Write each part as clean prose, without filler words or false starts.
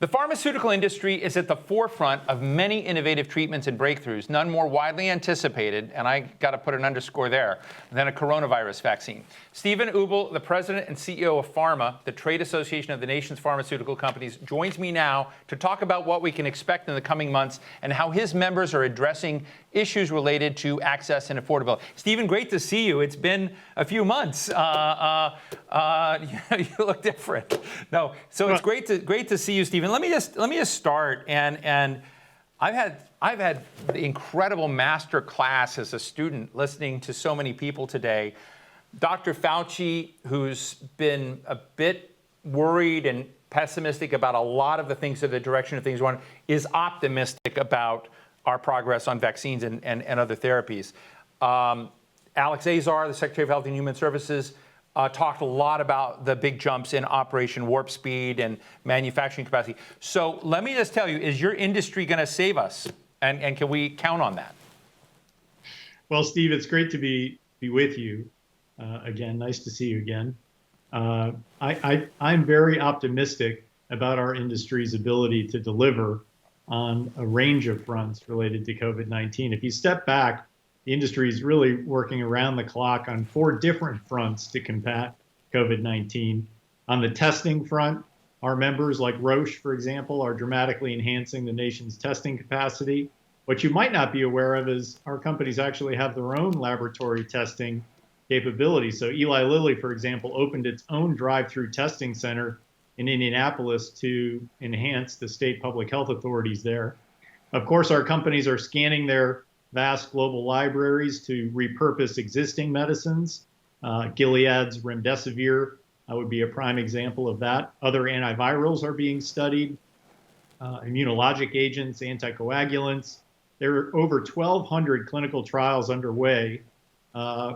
The pharmaceutical industry is at the forefront of many innovative treatments and breakthroughs, none more widely anticipated, and I got to put an underscore there, than a coronavirus vaccine. Stephen Ubel, the president and CEO of PhRMA, the trade association of the nation's pharmaceutical companies, joins me now to talk about what we can expect in the coming months and how his members are addressing issues related to access and affordability. Stephen, great to see you. It's been a few months. You look different. No, so it's great to see you, Stephen. Let me just start, and I've had the incredible master class as a student listening to so many people today. Dr. Fauci, who's been a bit worried and pessimistic about a lot of the things, of the direction of things going, is optimistic about our progress on vaccines and other therapies. Alex Azar, the Secretary of Health and Human Services, talked a lot about the big jumps in Operation Warp Speed and manufacturing capacity. So let me just tell you, is your industry going to save us? And can we count on that? Well, Steve, it's great to be with you again. Nice to see you again. I'm very optimistic about our industry's ability to deliver on a range of fronts related to COVID-19. If you step back, the industry is really working around the clock on 4 different fronts to combat COVID-19. On the testing front, our members like Roche, for example, are dramatically enhancing the nation's testing capacity. What you might not be aware of is our companies actually have their own laboratory testing capability. So Eli Lilly, for example, opened its own drive-through testing center in Indianapolis to enhance the state public health authorities there. Of course, our companies are scanning their vast global libraries to repurpose existing medicines. Gilead's remdesivir would be a prime example of that. Other antivirals are being studied, immunologic agents, anticoagulants. There are over 1,200 clinical trials underway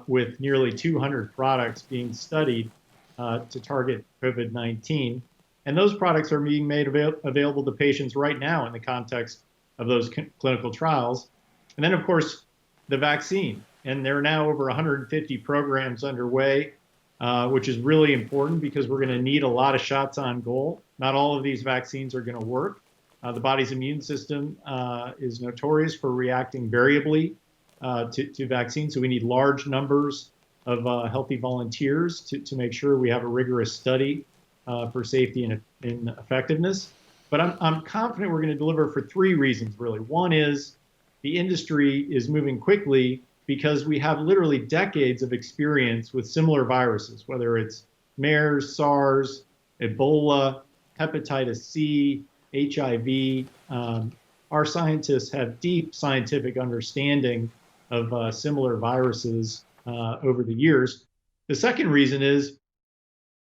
with nearly 200 products being studied to target COVID-19. And those products are being made available to patients right now in the context of those clinical trials. And then, of course, the vaccine. And there are now over 150 programs underway, which is really important because we're going to need a lot of shots on goal. Not all of these vaccines are going to work. The body's immune system is notorious for reacting variably to vaccines. So we need large numbers of healthy volunteers to make sure we have a rigorous study for safety and effectiveness. But I'm confident we're going to deliver for 3 reasons, really. One is the industry is moving quickly because we have literally decades of experience with similar viruses, whether it's MERS, SARS, Ebola, hepatitis C, HIV. Our scientists have deep scientific understanding of similar viruses over the years. The second reason is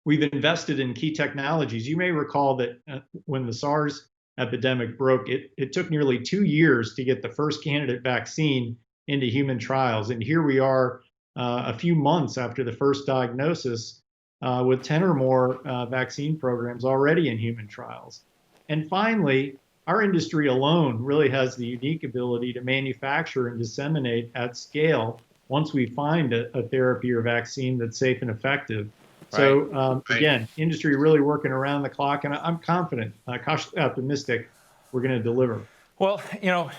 we've invested in key technologies. You may recall that when the SARS epidemic broke, it took nearly 2 years to get the first candidate vaccine into human trials. And here we are a few months after the first diagnosis with 10 or more vaccine programs already in human trials. And finally, our industry alone really has the unique ability to manufacture and disseminate at scale once we find a therapy or vaccine that's safe and effective. So again, industry really working around the clock, and I'm confident, cautiously optimistic, we're going to deliver. Well, you know,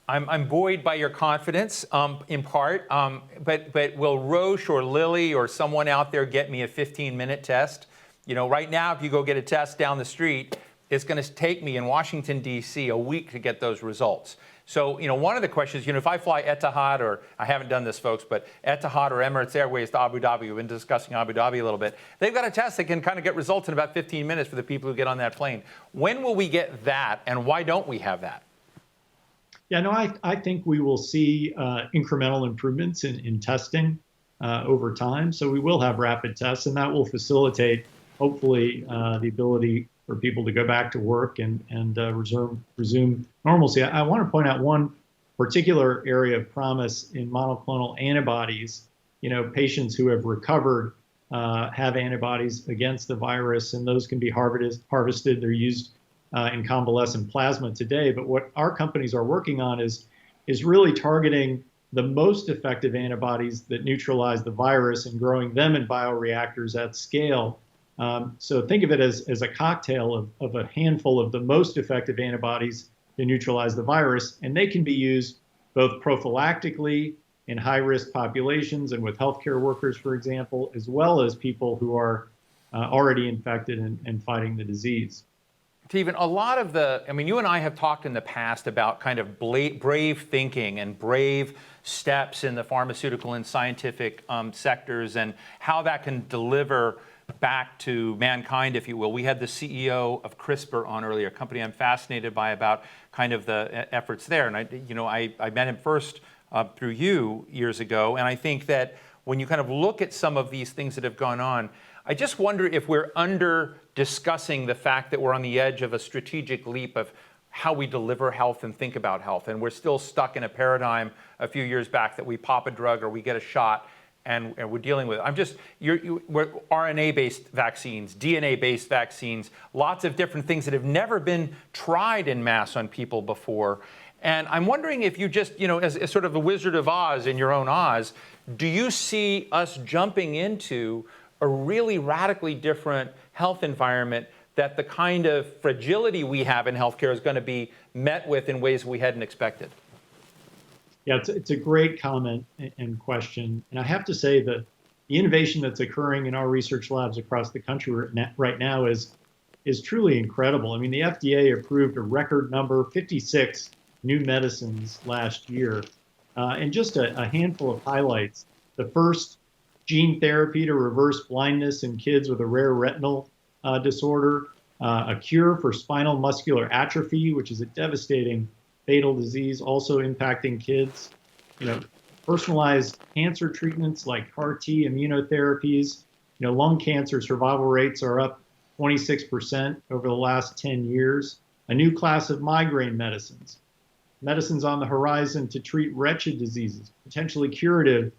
I'm buoyed by your confidence, in part. But will Roche or Lilly or someone out there get me a 15-minute test? You know, right now, if you go get a test down the street, it's going to take me in Washington, D.C., a week to get those results. So, you know, one of the questions, you know, if I fly Etihad, or I haven't done this, folks, but Etihad or Emirates Airways to Abu Dhabi, we've been discussing Abu Dhabi a little bit, they've got a test that can kind of get results in about 15 minutes for the people who get on that plane. When will we get that, and why don't we have that? Yeah, no, I think we will see incremental improvements in testing over time. So we will have rapid tests, and that will facilitate, hopefully, the ability for people to go back to work and resume normalcy. I want to point out one particular area of promise in monoclonal antibodies. You know, patients who have recovered have antibodies against the virus, and those can be harvested. They're used in convalescent plasma today. But what our companies are working on is really targeting the most effective antibodies that neutralize the virus and growing them in bioreactors at scale So think of it as a cocktail of a handful of the most effective antibodies to neutralize the virus, and they can be used both prophylactically in high-risk populations and with healthcare workers, for example, as well as people who are already infected and fighting the disease. Stephen, a lot of I mean, you and I have talked in the past about kind of brave thinking and brave steps in the pharmaceutical and scientific sectors and how that can deliver back to mankind, if you will. We had the CEO of CRISPR on earlier, a company I'm fascinated by about kind of the efforts there. And I met him first through you years ago. And I think that when you kind of look at some of these things that have gone on, I just wonder if we're under discussing the fact that we're on the edge of a strategic leap of how we deliver health and think about health. And we're still stuck in a paradigm a few years back that we pop a drug or we get a shot and we're dealing with it. We're RNA-based vaccines, DNA-based vaccines, lots of different things that have never been tried in mass on people before. And I'm wondering if you just, as sort of the Wizard of Oz in your own Oz, do you see us jumping into a really radically different health environment that the kind of fragility we have in healthcare is going to be met with in ways we hadn't expected? Yeah, it's a great comment and question. And I have to say that the innovation that's occurring in our research labs across the country right now is truly incredible. I mean, the FDA approved a record number, 56 new medicines last year. And just a handful of highlights. The first gene therapy to reverse blindness in kids with a rare retinal disorder, a cure for spinal muscular atrophy, which is a devastating fatal disease also impacting kids, personalized cancer treatments like CAR-T immunotherapies. Lung cancer survival rates are up 26% over the last 10 years. A new class of migraine medicines on the horizon to treat wretched diseases, potentially curative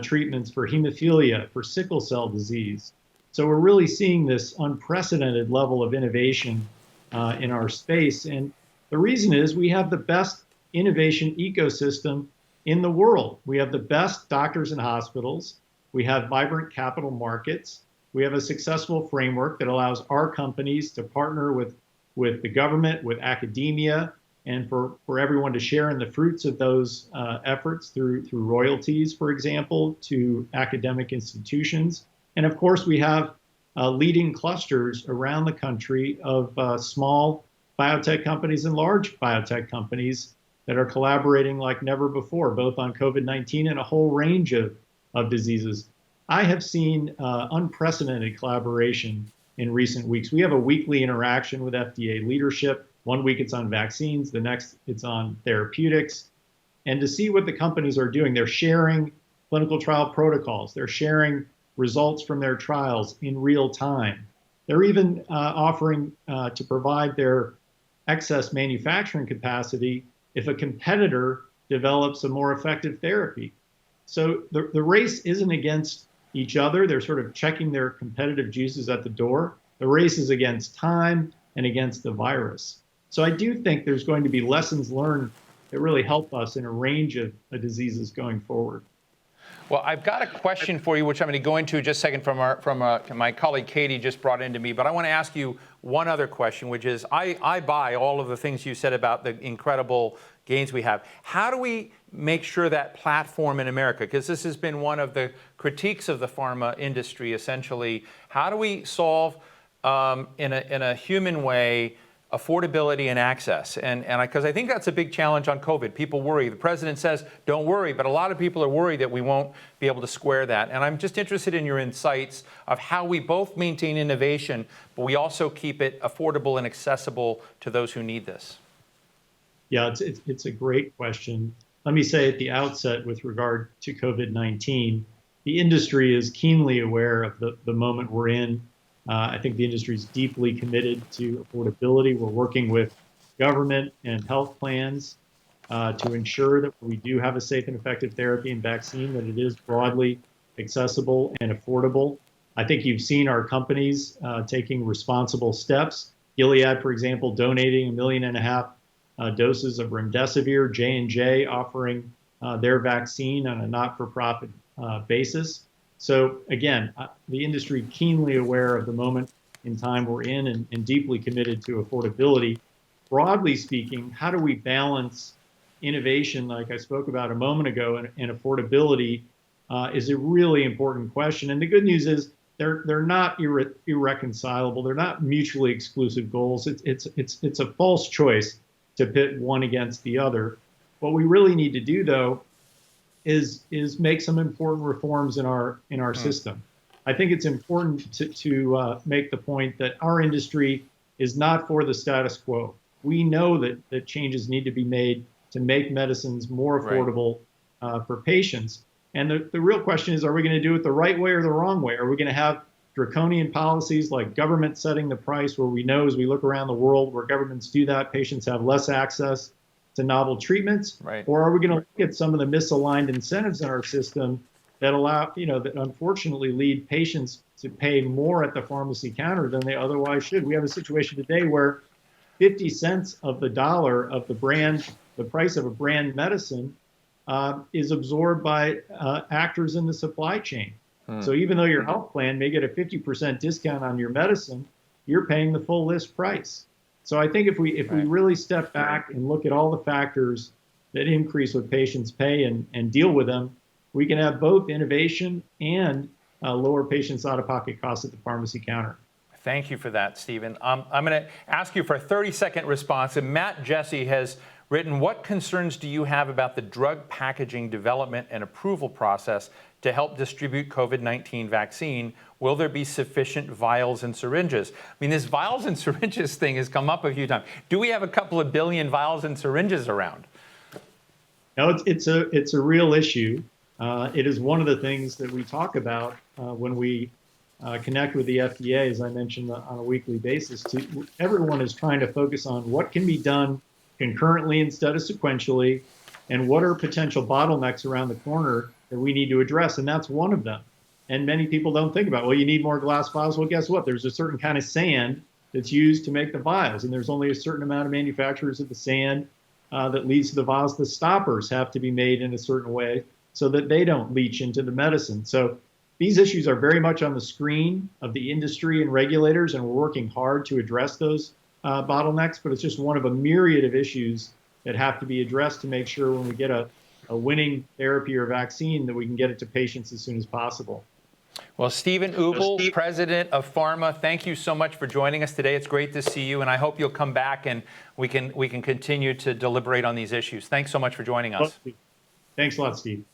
treatments for hemophilia, for sickle cell disease. So we're really seeing this unprecedented level of innovation in our space. And the reason is we have the best innovation ecosystem in the world. We have the best doctors and hospitals. We have vibrant capital markets. We have a successful framework that allows our companies to partner with the government, with academia, and for everyone to share in the fruits of those efforts through royalties, for example, to academic institutions. And of course, we have leading clusters around the country of small biotech companies and large biotech companies that are collaborating like never before, both on COVID-19 and a whole range of diseases. I have seen unprecedented collaboration in recent weeks. We have a weekly interaction with FDA leadership. One week it's on vaccines, the next it's on therapeutics. And to see what the companies are doing, they're sharing clinical trial protocols. They're sharing results from their trials in real time. They're even offering to provide their excess manufacturing capacity if a competitor develops a more effective therapy. So the race isn't against each other. They're sort of checking their competitive juices at the door. The race is against time and against the virus. So I do think there's going to be lessons learned that really help us in a range of diseases going forward. Well, I've got a question for you, which I'm going to go into just a second from my colleague Katie just brought into me. But I want to ask you one other question, which is I buy all of the things you said about the incredible gains we have. How do we make sure that platform in America, because this has been one of the critiques of the pharma industry, essentially, how do we solve in a human way affordability and access? And because I think that's a big challenge on COVID. People worry. The president says, don't worry, but a lot of people are worried that we won't be able to square that. And I'm just interested in your insights of how we both maintain innovation, but we also keep it affordable and accessible to those who need this. Yeah, it's a great question. Let me say at the outset with regard to COVID-19, the industry is keenly aware of the moment we're in. I think the industry is deeply committed to affordability. We're working with government and health plans to ensure that we do have a safe and effective therapy and vaccine, that it is broadly accessible and affordable. I think you've seen our companies taking responsible steps. Gilead, for example, donating 1.5 million doses of remdesivir, J&J offering their vaccine on a not-for-profit basis. So again, the industry keenly aware of the moment in time we're in and deeply committed to affordability. Broadly speaking, how do we balance innovation, like I spoke about a moment ago, and affordability is a really important question. And the good news is they're not irreconcilable. They're not mutually exclusive goals. It's a false choice to pit one against the other. What we really need to do, though, is make some important reforms in our system. I think it's important to make the point that our industry is not for the status quo. We know that changes need to be made to make medicines more affordable for patients. And the real question is, are we going to do it the right way or the wrong way? Are we going to have draconian policies like government setting the price, where we know as we look around the world where governments do that, patients have less access to novel treatments? Or are we going to look at some of the misaligned incentives in our system that allow, that unfortunately lead patients to pay more at the pharmacy counter than they otherwise should? We have a situation today where 50 cents of the dollar of the price of a brand medicine is absorbed by actors in the supply chain. So even though your health plan may get a 50% discount on your medicine, you're paying the full list price. So I think if we really step back and look at all the factors that increase what patients pay and deal with them, we can have both innovation and lower patients' out-of-pocket costs at the pharmacy counter. Thank you for that, Stephen. I'm going to ask you for a 30-second response. And Matt Jesse has written, what concerns do you have about the drug packaging development and approval process to help distribute COVID-19 vaccine? Will there be sufficient vials and syringes? I mean, this vials and syringes thing has come up a few times. Do we have a couple of billion vials and syringes around? No, it's a real issue. It is one of the things that we talk about when we connect with the FDA, as I mentioned, on a weekly basis. Everyone is trying to focus on what can be done concurrently instead of sequentially, and what are potential bottlenecks around the corner that we need to address, and that's one of them. And many people don't think about, well, you need more glass vials. Well, guess what? There's a certain kind of sand that's used to make the vials, and there's only a certain amount of manufacturers of the sand that leads to the vials. The stoppers have to be made in a certain way so that they don't leach into the medicine. So these issues are very much on the screen of the industry and regulators, and we're working hard to address those bottlenecks, but it's just one of a myriad of issues that have to be addressed to make sure when we get a winning therapy or vaccine that we can get it to patients as soon as possible. Well, Stephen Ubel, president of PhRMA, thank you so much for joining us today. It's great to see you, and I hope you'll come back and we can continue to deliberate on these issues. Thanks so much for joining us. Thanks a lot, Steve.